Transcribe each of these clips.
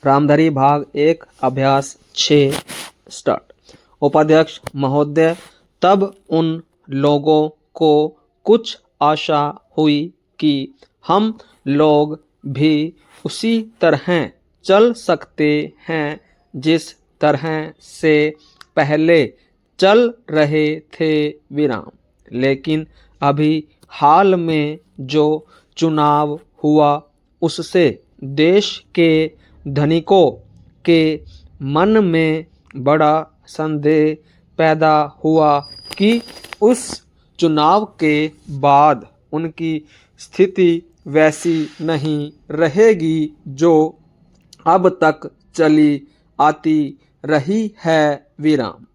रामधारी भाग 1 अभ्यास 6 स्टार्ट। उपाध्यक्ष महोदय, तब उन लोगों को कुछ आशा हुई कि हम लोग भी उसी तरह चल सकते हैं जिस तरह से पहले चल रहे थे विराम। लेकिन अभी हाल में जो चुनाव हुआ उससे देश के धनिकों के मन में बड़ा संदेह पैदा हुआ कि उस चुनाव के बाद उनकी स्थिति वैसी नहीं रहेगी जो अब तक चली आती रही है विराम।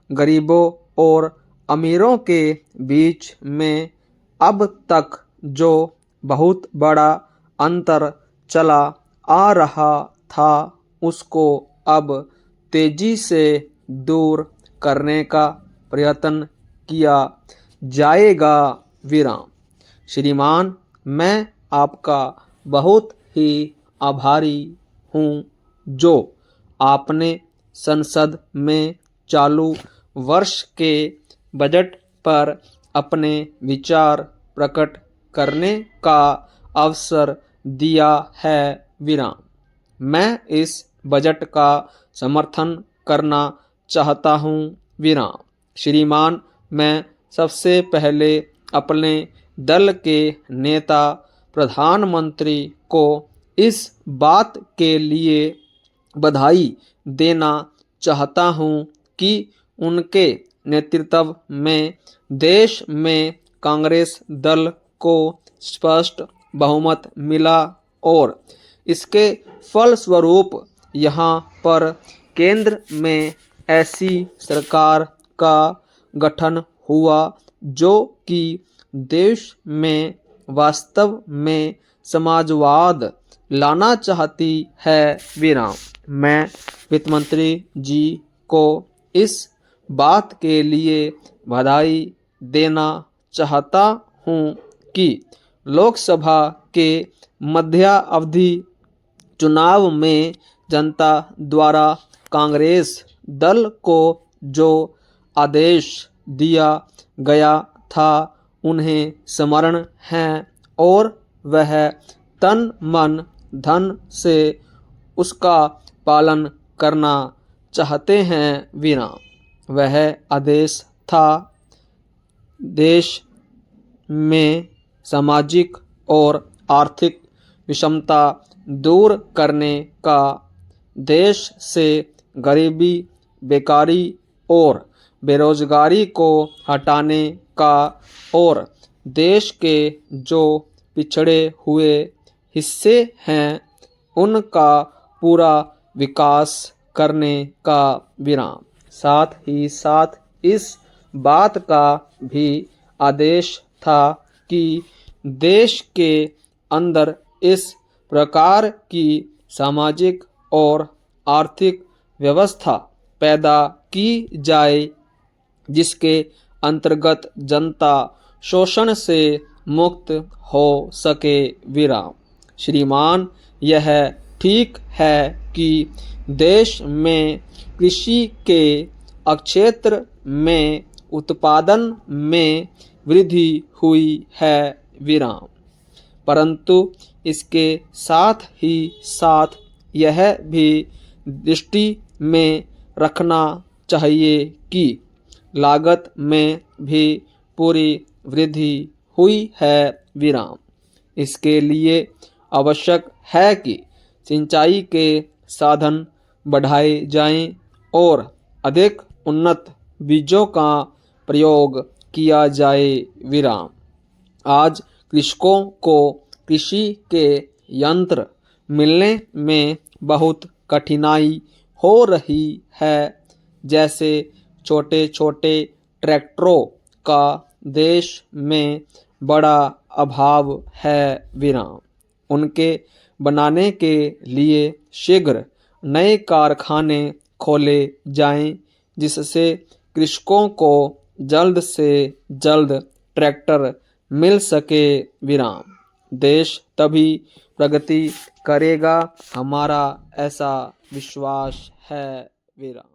गरीबों और अमीरों के बीच में अब तक जो बहुत बड़ा अंतर चला आ रहा था उसको अब तेजी से दूर करने का प्रयत्न किया जाएगा विराम। श्रीमान, मैं आपका बहुत ही आभारी हूँ जो आपने संसद में चालू वर्ष के बजट पर अपने विचार प्रकट करने का अवसर दिया है विराम। मैं इस बजट का समर्थन करना चाहता हूँ विराम। श्रीमान, मैं सबसे पहले अपने दल के नेता प्रधानमंत्री को इस बात के लिए बधाई देना चाहता हूँ कि उनके नेतृत्व में देश में कांग्रेस दल को स्पष्ट बहुमत मिला और इसके फलस्वरूप यहाँ पर केंद्र में ऐसी सरकार का गठन हुआ जो कि देश में वास्तव में समाजवाद लाना चाहती है विराम। मैं वित्त मंत्री जी को इस बात के लिए बधाई देना चाहता हूँ कि लोकसभा के मध्यावधि चुनाव में जनता द्वारा कांग्रेस दल को जो आदेश दिया गया था उन्हें स्मरण है और वह तन मन धन से उसका पालन करना चाहते हैं विराम। वह आदेश था देश में सामाजिक और आर्थिक विषमता दूर करने का, देश से गरीबी, बेकारी और बेरोजगारी को हटाने का और देश के जो पिछड़े हुए हिस्से हैं उनका पूरा विकास करने का विराम। साथ ही साथ इस बात का भी आदेश था कि देश के अंदर इस प्रकार की सामाजिक और आर्थिक व्यवस्था पैदा की जाए जिसके अंतर्गत जनता शोषण से मुक्त हो सके विराम। श्रीमान, यह ठीक है कि देश में कृषि के क्षेत्र में उत्पादन में वृद्धि हुई है विराम, परंतु इसके साथ ही साथ यह भी दृष्टि में रखना चाहिए कि लागत में भी पूरी वृद्धि हुई है विराम। इसके लिए आवश्यक है कि सिंचाई के साधन बढ़ाए जाएं और अधिक उन्नत बीजों का प्रयोग किया जाए विराम। आज कृषकों को कृषि के यंत्र मिलने में बहुत कठिनाई हो रही है। जैसे छोटे छोटे ट्रैक्टरों का देश में बड़ा अभाव है विराम। उनके बनाने के लिए शीघ्र नए कारखाने खोले जाएं जिससे कृषकों को जल्द से जल्द ट्रैक्टर मिल सके विराम। देश तभी प्रगति करेगा, हमारा ऐसा विश्वास है। विराम।